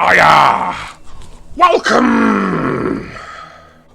Hiya! Welcome!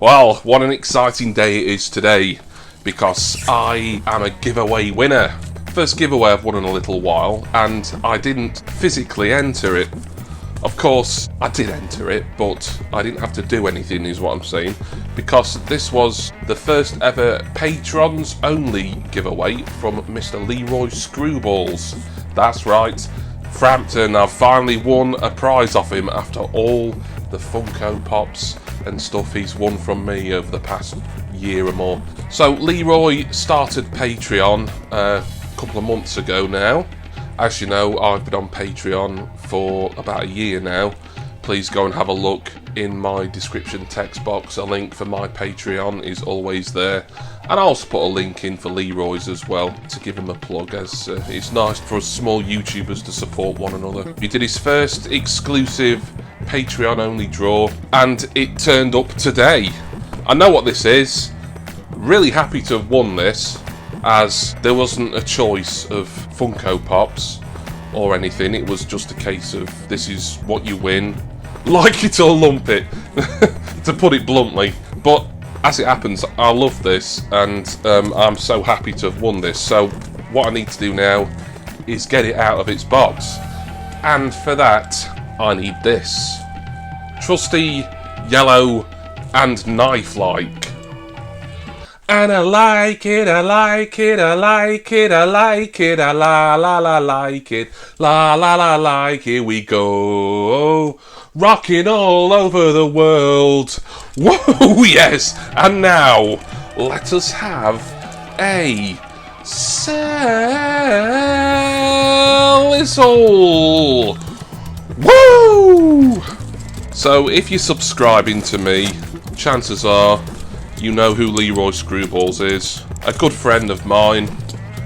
Well, what an exciting day it is today, because I am a giveaway winner. First giveaway I've won in a little while, and I didn't physically enter it. Of course, I did enter it, but I didn't have to do anything, is what I'm saying, because this was the first ever patrons only giveaway from Mr. Leroy Screwballs. That's right, Frampton. I've finally won a prize off him after all the Funko Pops and stuff he's won from me over the past year or more. So Leroy started Patreon a couple of months ago now. As you know, I've been on Patreon for about a year now. Please go and have a look in my description text box. A link for my Patreon is always there. And I also put a link in for Leroy's as well, to give him a plug, as it's nice for us small YouTubers to support one another. He did his first exclusive Patreon only draw, and it turned up today. I know what this is. Really happy to have won this, as there wasn't a choice of Funko Pops or anything. It was just a case of, this is what you win, like it or lump it, to put it bluntly. But as it happens, I love this, and I'm so happy to have won this. So what I need to do now is get it out of its box, and for that I need this trusty yellow and knife-like. And I like it, I like it, I like it, I like it, I la la la like it, la la la like, here we go, rocking all over the world. Whoa, yes, and now let us have a whistle. Woo! So if you're subscribing to me, chances are you know who Leroy Screwballs is. A good friend of mine.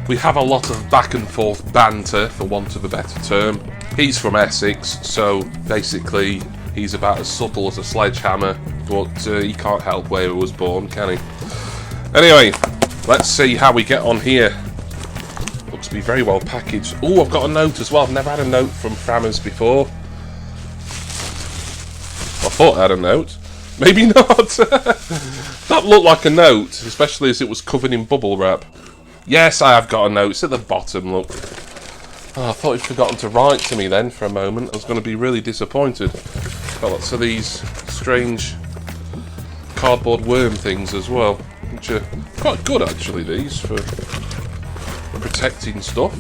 We have a lot of back and forth banter, for want of a better term. He's from Essex, so basically he's about as subtle as a sledgehammer, but he can't help where he was born, can he? Anyway, let's see how we get on here. Looks to be very well packaged. Oh, I've got a note as well. I've never had a note from Frammers before. I thought I had a note. Maybe not. That looked like a note, especially as it was covered in bubble wrap. Yes, I have got a note. It's at the bottom, look. Oh, I thought you'd forgotten to write to me then for a moment. I was going to be really disappointed. Got lots of these strange cardboard worm things as well, which are quite good actually, these, for protecting stuff.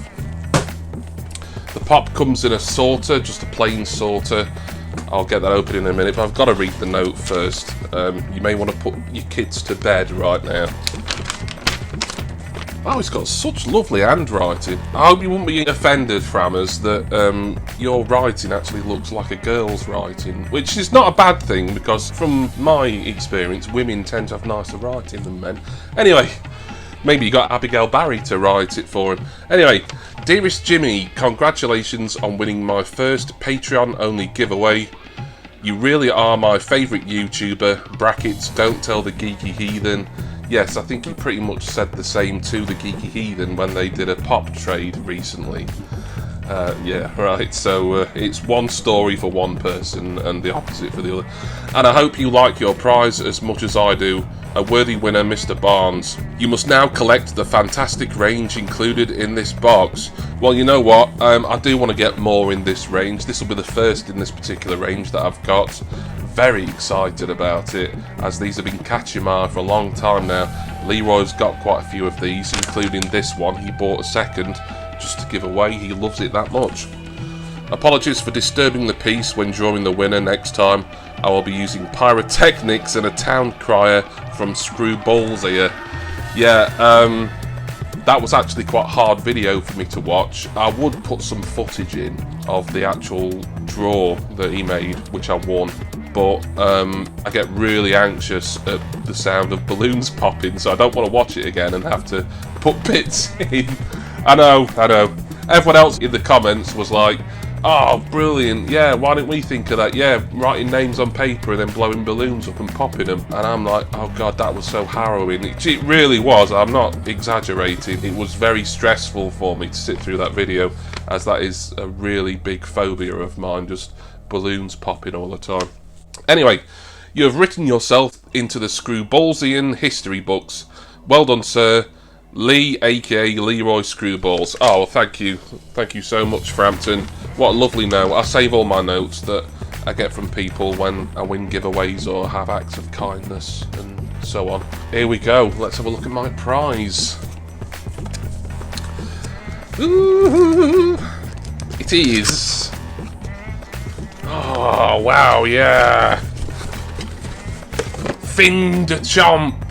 The pop comes in a sorter, just a plain sorter. I'll get that open in a minute, but I've got to read the note first. You may want to put your kids to bed right now. Oh, it's got such lovely handwriting. I hope you won't be offended, Frammers, that your writing actually looks like a girl's writing, which is not a bad thing, because from my experience, women tend to have nicer writing than men. Anyway, maybe you got Abigail Barry to write it for him. Anyway, dearest Jimmy, congratulations on winning my first Patreon-only giveaway. You really are my favourite YouTuber, brackets, don't tell the geeky heathen. Yes, I think you pretty much said the same to the geeky heathen when they did a pop trade recently. Yeah, right, so it's one story for one person and the opposite for the other. And I hope you like your prize as much as I do. A worthy winner, Mr. Barnes. You must now collect the fantastic range included in this box. Well, you know what? I do want to get more in this range. This will be the first in this particular range that I've got. Very excited about it, as these have been catching my eye for a long time now. Leroy's got quite a few of these, including this one. He bought a second just to give away. He loves it that much. Apologies for disturbing the peace when drawing the winner. Next time I will be using pyrotechnics and a town crier from Screwballs here. Yeah, that was actually quite a hard video for me to watch. I would put some footage in of the actual draw that he made, which I won, but I get really anxious at the sound of balloons popping, so I don't want to watch it again and have to put bits in. I know. Everyone else in the comments was like, oh, brilliant, yeah, why didn't we think of that? Yeah, writing names on paper and then blowing balloons up and popping them. And I'm like, oh god, that was so harrowing. It really was, I'm not exaggerating. It was very stressful for me to sit through that video, as that is a really big phobia of mine, just balloons popping all the time. Anyway, you have written yourself into the Screwballsian history books. Well done, sir. Lee, aka Leroy Screwballs. Oh, thank you. Thank you so much, Frampton. What a lovely note. I save all my notes that I get from people when I win giveaways or have acts of kindness and so on. Here we go. Let's have a look at my prize. Ooh, it is. Oh, wow, yeah. Fin de Chomp.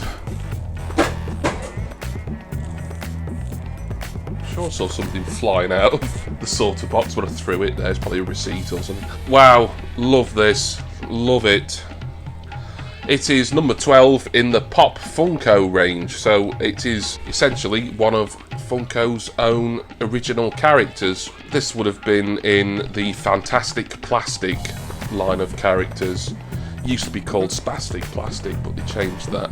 I saw something flying out of the sorter box when I threw it. There's probably a receipt or something. Wow, love this. Love it. It is number 12 in the Pop Funko range. So it is essentially one of Funko's own original characters. This would have been in the Fantastic Plastic line of characters. Used to be called Spastic Plastic, but they changed that.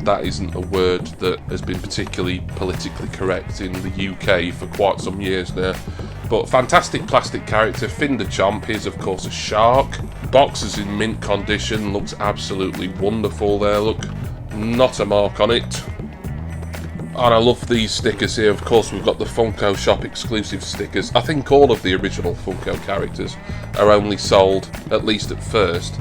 That isn't a word that has been particularly politically correct in the UK for quite some years now. But Fantastic Plastic character Fin de Chomp is of course a shark. Box is in mint condition, looks absolutely wonderful there, look. Not a mark on it. And I love these stickers here. Of course, we've got the Funko Shop exclusive stickers. I think all of the original Funko characters are only sold, at least at first,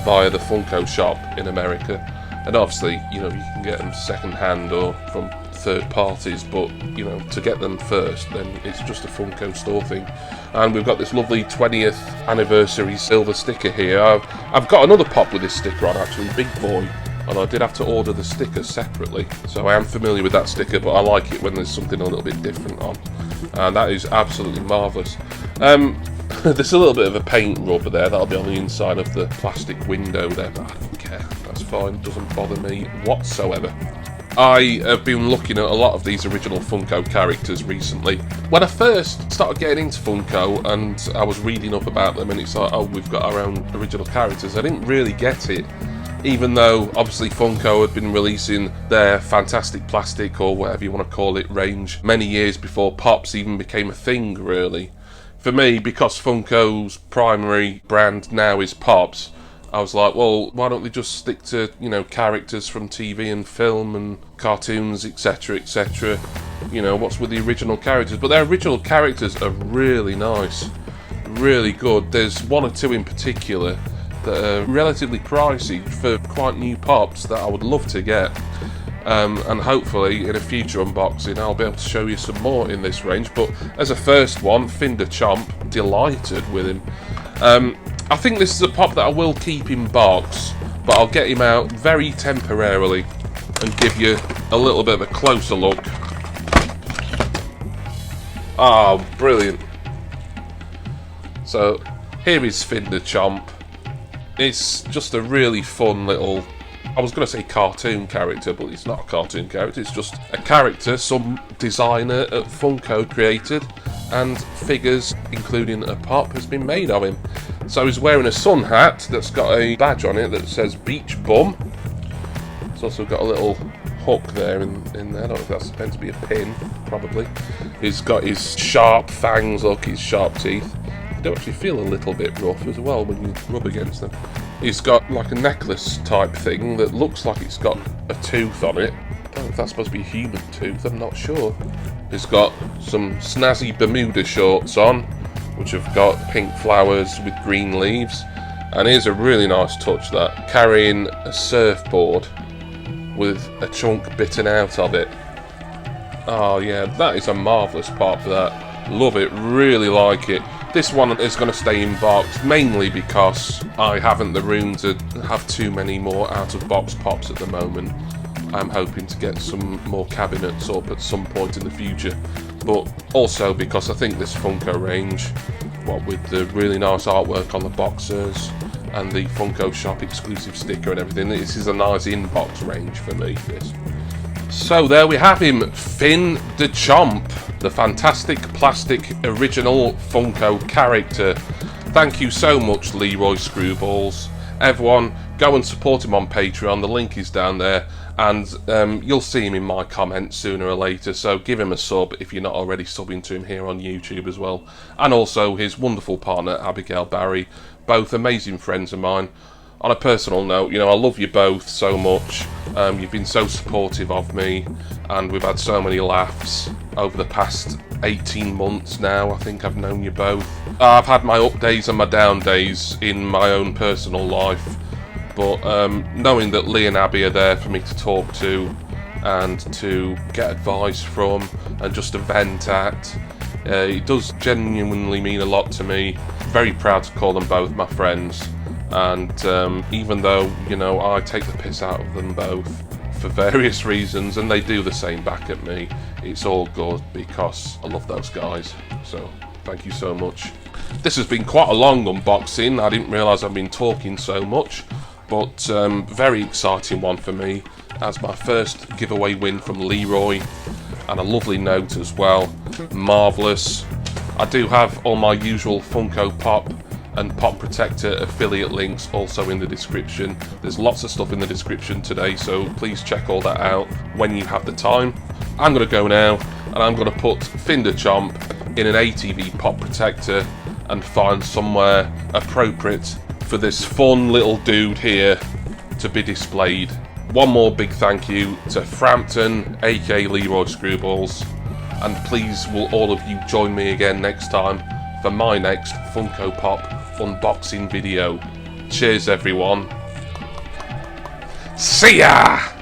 via the Funko Shop in America. And obviously, you know, you can get them second hand or from third parties, but, you know, to get them first, then it's just a Funko store thing. And we've got this lovely 20th anniversary silver sticker here. I've got another pop with this sticker on, actually, Big Boy. And I did have to order the sticker separately, so I am familiar with that sticker, but I like it when there's something a little bit different on, and that is absolutely marvellous. There's a little bit of a paint rub there, that'll be on the inside of the plastic window there, but I don't care, that's fine, doesn't bother me whatsoever. I have been looking at a lot of these original Funko characters recently. When I first started getting into Funko and I was reading up about them and it's like, oh, we've got our own original characters, I didn't really get it. Even though, obviously, Funko had been releasing their Fantastic Plastic, or whatever you want to call it, range many years before Pops even became a thing, really. For me, because Funko's primary brand now is Pops, I was like, well, why don't they just stick to, you know, characters from TV and film and cartoons, etc., etc. You know, what's with the original characters? But their original characters are really nice, really good. There's one or two in particular that are relatively pricey for quite new pops that I would love to get, and hopefully in a future unboxing I'll be able to show you some more in this range. But as a first one, Fin de Chomp, delighted with him. I think this is a pop that I will keep in box, but I'll get him out very temporarily and give you a little bit of a closer look. Oh, brilliant. So here is Fin de Chomp. It's just a really fun little, I was going to say cartoon character, but it's not a cartoon character, it's just a character some designer at Funko created, and figures, including a pop, has been made of him. So he's wearing a sun hat that's got a badge on it that says Beach Bum. It's also got a little hook there in there, I don't know if that's meant to be a pin, probably. He's got his sharp fangs, look, his sharp teeth. They actually feel a little bit rough as well when you rub against them. He's got like a necklace type thing that looks like it's got a tooth on it. I don't know if that's supposed to be a human tooth, I'm not sure. He's got some snazzy Bermuda shorts on, which have got pink flowers with green leaves. And here's a really nice touch, that, carrying a surfboard with a chunk bitten out of it. Oh yeah, that is a marvellous pop, that. Love it, really like it. This one is going to stay in box, mainly because I haven't the room to have too many more out-of-box pops at the moment. I'm hoping to get some more cabinets up at some point in the future. But also because I think this Funko range, what with the really nice artwork on the boxers and the Funko Shop exclusive sticker and everything, this is a nice in-box range for me, this. So there we have him, Fin de Chomp, the Fantastic Plastic original Funko character. Thank you so much, Leroy Screwballs. Everyone, go and support him on Patreon, the link is down there. and you'll see him in my comments sooner or later, so give him a sub if you're not already subbing to him here on YouTube as well. And also his wonderful partner Abigail Barry, both amazing friends of mine. On a personal note, you know, I love you both so much. You've been so supportive of me, and we've had so many laughs over the past 18 months now. I think I've known you both. I've had my up days and my down days in my own personal life, but knowing that Lee and Abby are there for me to talk to and to get advice from and just to vent at, it does genuinely mean a lot to me. Very proud to call them both my friends. And even though, you know, I take the piss out of them both for various reasons, and they do the same back at me, it's all good because I love those guys. So thank you so much. This has been quite a long unboxing. I didn't realise I've been talking so much, but very exciting one for me as my first giveaway win from Leroy, and a lovely note as well. Marvellous. I do have all my usual Funko Pop and Pop Protector affiliate links also in the description. There's lots of stuff in the description today, so please check all that out when you have the time. I'm going to go now, and I'm going to put Finder Chomp in an ATV Pop Protector and find somewhere appropriate for this fun little dude here to be displayed. One more big thank you to Frampton, aka Leroy Screwballs, and please will all of you join me again next time for my next Funko Pop unboxing video. Cheers everyone. See ya!